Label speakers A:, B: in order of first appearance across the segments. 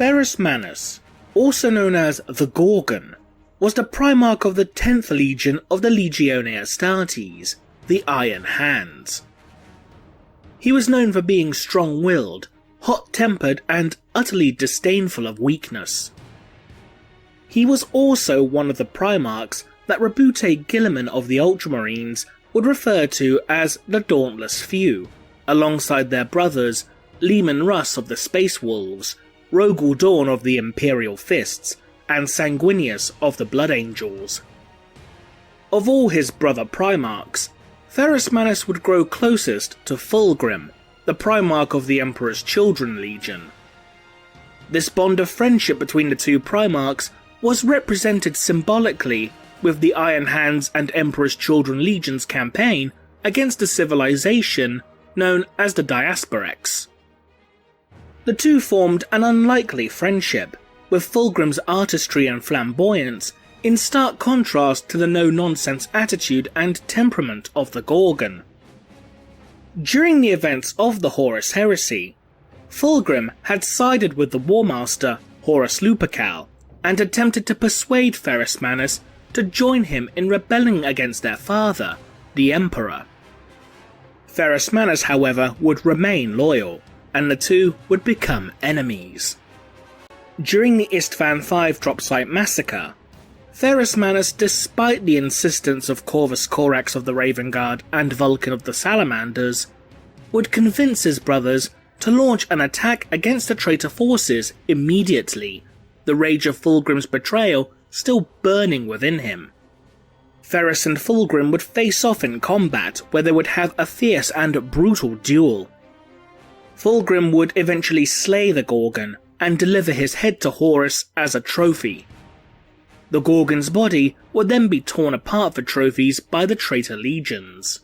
A: Ferrus Manus, also known as the Gorgon, was the Primarch of the 10th Legion of the Legione Astartes, the Iron Hands. He was known for being strong-willed, hot-tempered and utterly disdainful of weakness. He was also one of the Primarchs that Rabute Guilliman of the Ultramarines would refer to as the Dauntless Few, alongside their brothers Leman Russ of the Space Wolves, Rogel Dawn of the Imperial Fists, and Sanguinius of the Blood Angels. Of all his brother Primarchs, Ferrus Manus would grow closest to Fulgrim, the Primarch of the Emperor's Children Legion. This bond of friendship between the two Primarchs was represented symbolically with the Iron Hands and Emperor's Children Legions campaign against a civilization known as the Diasporex. The two formed an unlikely friendship, with Fulgrim's artistry and flamboyance in stark contrast to the no-nonsense attitude and temperament of the Gorgon. During the events of the Horus Heresy, Fulgrim had sided with the War Master Horus Lupercal and attempted to persuade Ferrus Manus to join him in rebelling against their father, the Emperor. Ferrus Manus, however, would remain loyal, and the two would become enemies. During the Istvan V drop site massacre, Ferrus Manus, despite the insistence of Corvus Corax of the Raven Guard and Vulcan of the Salamanders, would convince his brothers to launch an attack against the traitor forces immediately, the rage of Fulgrim's betrayal still burning within him. Ferrus and Fulgrim would face off in combat, where they would have a fierce and brutal duel. Fulgrim would eventually slay the Gorgon and deliver his head to Horus as a trophy. The Gorgon's body would then be torn apart for trophies by the traitor legions.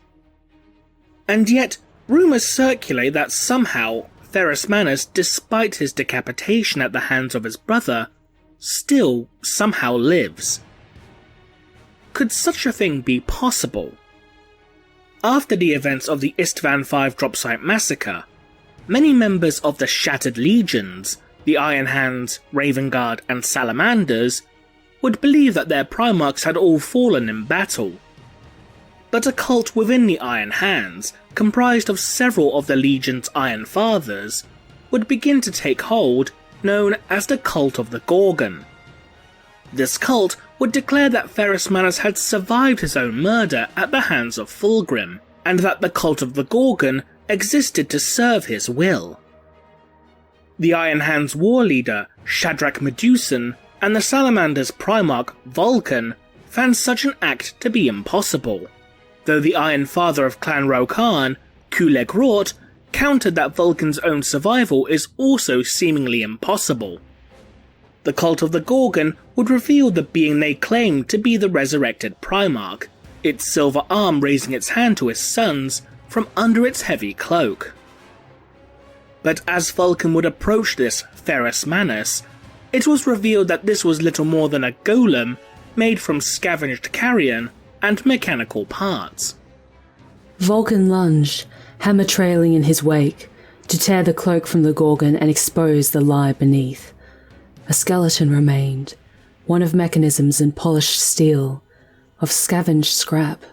A: And yet, rumours circulate that somehow Ferrus Manus, despite his decapitation at the hands of his brother, still somehow lives. Could such a thing be possible? After the events of the Istvan V drop site massacre, many members of the Shattered Legions, the Iron Hands, Raven Guard and Salamanders, would believe that their Primarchs had all fallen in battle. But a cult within the Iron Hands, comprised of several of the Legion's Iron Fathers, would begin to take hold, known as the Cult of the Gorgon. This cult would declare that Ferrus Manus had survived his own murder at the hands of Fulgrim, and that the Cult of the Gorgon existed to serve his will. The Iron Hands war leader, Shadrach Medusan, and the Salamander's Primarch, Vulcan, found such an act to be impossible, though the Iron Father of Clan Rokan, Kuleg Rort, countered that Vulcan's own survival is also seemingly impossible. The Cult of the Gorgon would reveal the being they claimed to be the resurrected Primarch, its silver arm raising its hand to his sons from under its heavy cloak. But as Vulcan would approach this Ferrus Manus, it was revealed that this was little more than a golem made from scavenged carrion and mechanical parts.
B: Vulcan lunged, hammer trailing in his wake, to tear the cloak from the Gorgon and expose the lie beneath. A skeleton remained, one of mechanisms and polished steel, of scavenged scrap,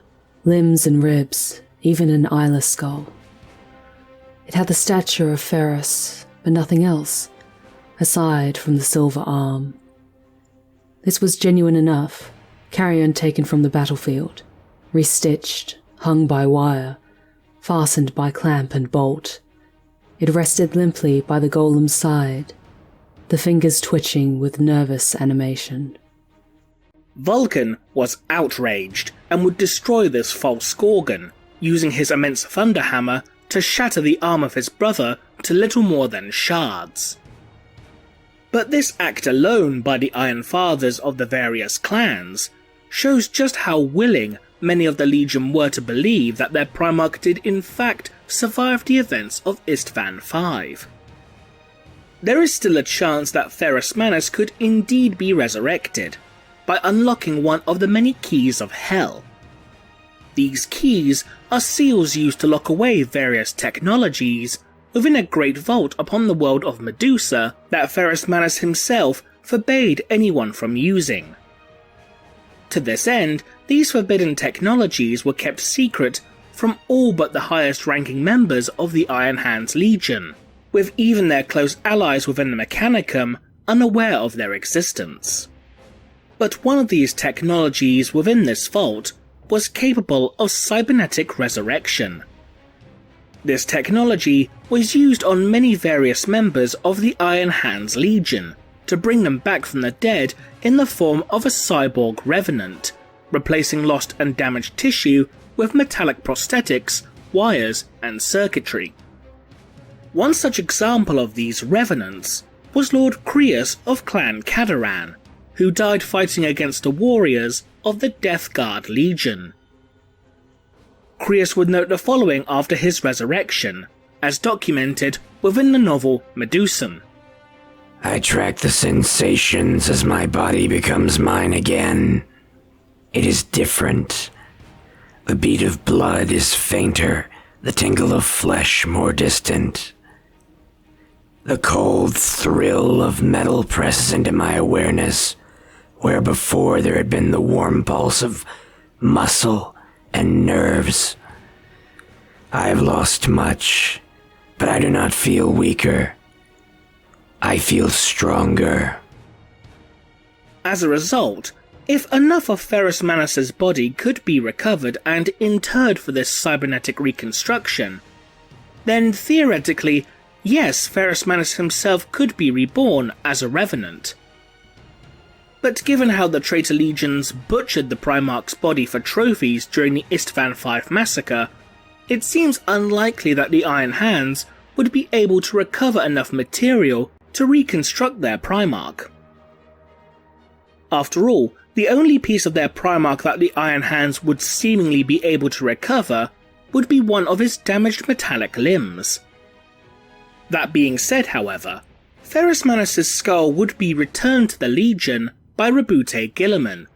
B: limbs and ribs, even an eyeless skull. It had the stature of Ferrus, but nothing else, aside from the silver arm. This was genuine enough, carrion taken from the battlefield, restitched, hung by wire, fastened by clamp and bolt. It rested limply by the golem's side, the fingers twitching with nervous animation.
A: Vulcan was outraged and would destroy this false Gorgon, using his immense thunderhammer to shatter the arm of his brother to little more than shards. But this act alone by the Iron Fathers of the various clans shows just how willing many of the Legion were to believe that their Primarch did in fact survive the events of Istvan V. There is still a chance that Ferrus Manus could indeed be resurrected, by unlocking one of the many keys of Hell. These keys are seals used to lock away various technologies within a great vault upon the world of Medusa that Ferrus Manus himself forbade anyone from using. To this end, these forbidden technologies were kept secret from all but the highest ranking members of the Iron Hands Legion, with even their close allies within the Mechanicum unaware of their existence. But one of these technologies within this vault was capable of cybernetic resurrection. This technology was used on many various members of the Iron Hands Legion to bring them back from the dead in the form of a cyborg revenant, replacing lost and damaged tissue with metallic prosthetics, wires, and circuitry. One such example of these revenants was Lord Crius of Clan Cadaran, who died fighting against the warriors of the Death Guard Legion. Crius would note the following after his resurrection, as documented within the novel Medusa.
C: I track the sensations as my body becomes mine again. It is different. The beat of blood is fainter, the tingle of flesh more distant. The cold thrill of metal presses into my awareness, where before there had been the warm pulse of muscle and nerves. I have lost much, but I do not feel weaker. I feel stronger.
A: As a result, if enough of Ferrus Manus' body could be recovered and interred for this cybernetic reconstruction, then theoretically, yes, Ferrus Manus himself could be reborn as a revenant. But given how the traitor legions butchered the Primarch's body for trophies during the Istvan V massacre, it seems unlikely that the Iron Hands would be able to recover enough material to reconstruct their Primarch. After all, the only piece of their Primarch that the Iron Hands would seemingly be able to recover would be one of his damaged metallic limbs. That being said, however, Ferrus Manus' skull would be returned to the Legion by Rebute Guilliman,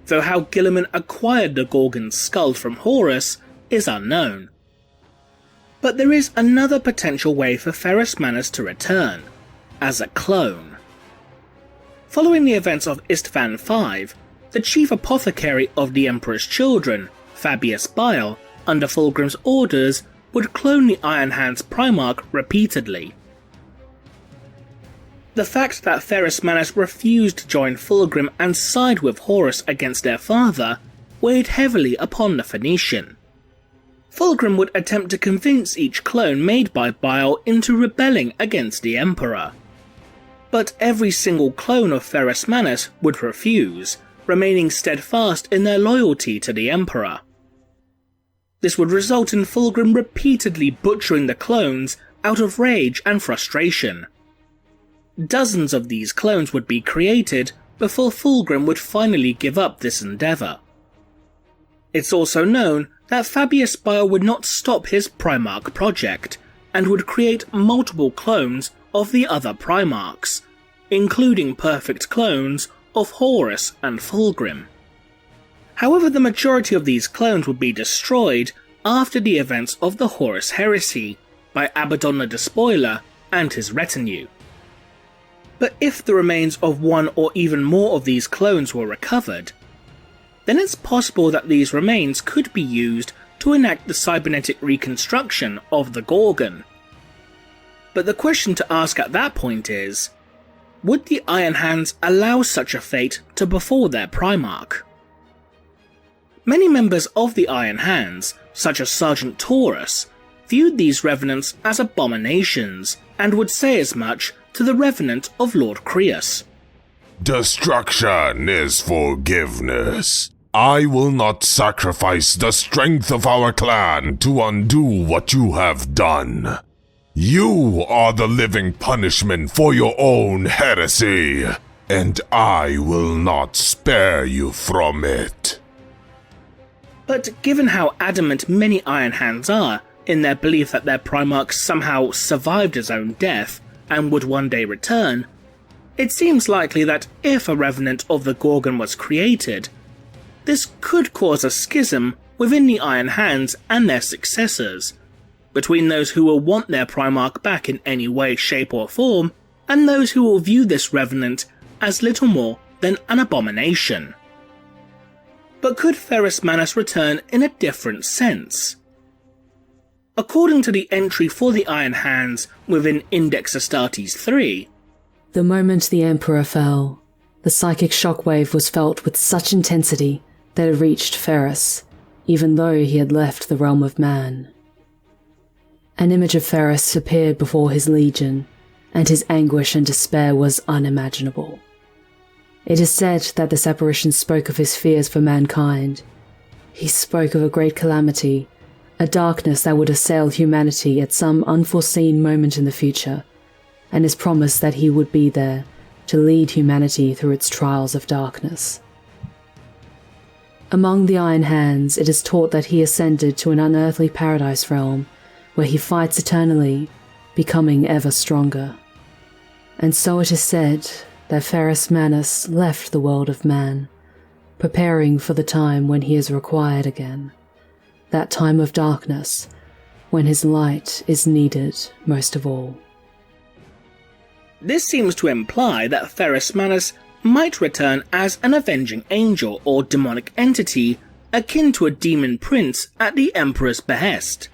A: though how Guilliman acquired the Gorgon's skull from Horus is unknown. But there is another potential way for Ferrus Manus to return, as a clone. Following the events of Istvan V, the chief apothecary of the Emperor's children, Fabius Bile, under Fulgrim's orders, would clone the Iron Hands Primarch repeatedly. The fact that Ferrus Manus refused to join Fulgrim and side with Horus against their father weighed heavily upon the Phoenician. Fulgrim would attempt to convince each clone made by Bile into rebelling against the Emperor. But every single clone of Ferrus Manus would refuse, remaining steadfast in their loyalty to the Emperor. This would result in Fulgrim repeatedly butchering the clones out of rage and frustration. Dozens of these clones would be created before Fulgrim would finally give up this endeavour. It's also known that Fabius Bile would not stop his Primarch project, and would create multiple clones of the other Primarchs, including perfect clones of Horus and Fulgrim. However, the majority of these clones would be destroyed after the events of the Horus Heresy by Abaddon the Despoiler and his retinue. But if the remains of one or even more of these clones were recovered, then it's possible that these remains could be used to enact the cybernetic reconstruction of the Gorgon. But the question to ask at that point is, would the Iron Hands allow such a fate to befall their Primarch? Many members of the Iron Hands, such as Sgt Taurus, viewed these revenants as abominations, and would say as much to the revenant of Lord Crius.
D: Destruction is forgiveness. I will not sacrifice the strength of our clan to undo what you have done. You are the living punishment for your own heresy, and I will not spare you from it.
A: But given how adamant many Iron Hands are in their belief that their Primarch somehow survived his own death and would one day return, it seems likely that if a Revenant of the Gorgon was created, this could cause a schism within the Iron Hands and their successors, between those who will want their Primarch back in any way, shape or form, and those who will view this revenant as little more than an abomination. But could Ferrus Manus return in a different sense? According to the entry for the Iron Hands within Index Astartes 3,
B: the moment the Emperor fell, the psychic shockwave was felt with such intensity that it reached Ferrus, even though he had left the realm of man. An image of Ferrus appeared before his legion, and his anguish and despair was unimaginable. It is said that this apparition spoke of his fears for mankind. He spoke of a great calamity, a darkness that would assail humanity at some unforeseen moment in the future, and his promise that he would be there to lead humanity through its trials of darkness. Among the Iron Hands, it is taught that he ascended to an unearthly paradise realm where he fights eternally, becoming ever stronger. And so it is said that Ferrus Manus left the world of man, preparing for the time when he is required again, that time of darkness when his light is needed most of all.
A: This seems to imply that Ferrus Manus might return as an avenging angel or demonic entity akin to a demon prince at the Emperor's behest.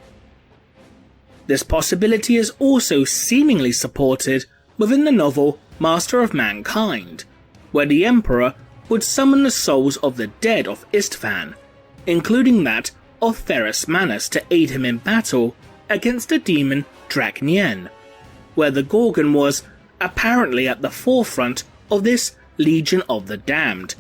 A: This possibility is also seemingly supported within the novel Master of Mankind, where the Emperor would summon the souls of the dead of Istvan, including that of Ferrus Manus, to aid him in battle against the demon Dracnien, where the Gorgon was apparently at the forefront of this Legion of the Damned.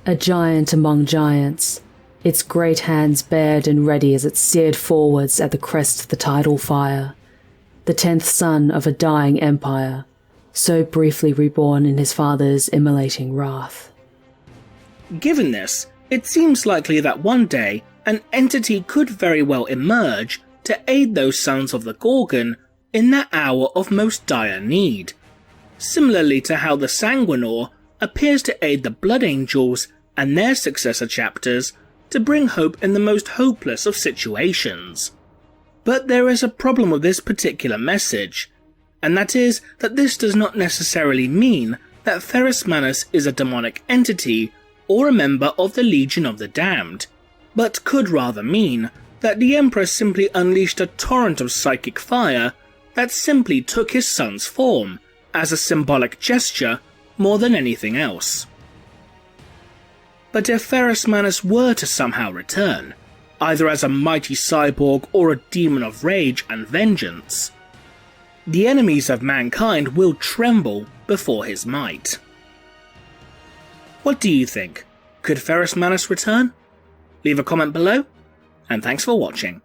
B: A giant among giants, its great hands bared and ready as it seared forwards at the crest of the tidal fire, the 10th son of a dying empire, so briefly reborn in his father's immolating wrath.
A: Given this, it seems likely that one day an entity could very well emerge to aid those sons of the Gorgon in their hour of most dire need, similarly to how the Sanguinor appears to aid the Blood Angels and their successor chapters to bring hope in the most hopeless of situations. But there is a problem with this particular message, and that is that this does not necessarily mean that Ferrus Manus is a demonic entity or a member of the Legion of the Damned, but could rather mean that the Emperor simply unleashed a torrent of psychic fire that simply took his son's form, as a symbolic gesture more than anything else. But if Ferrus Manus were to somehow return, either as a mighty cyborg or a demon of rage and vengeance, the enemies of mankind will tremble before his might. What do you think? Could Ferrus Manus return? Leave a comment below, and thanks for watching.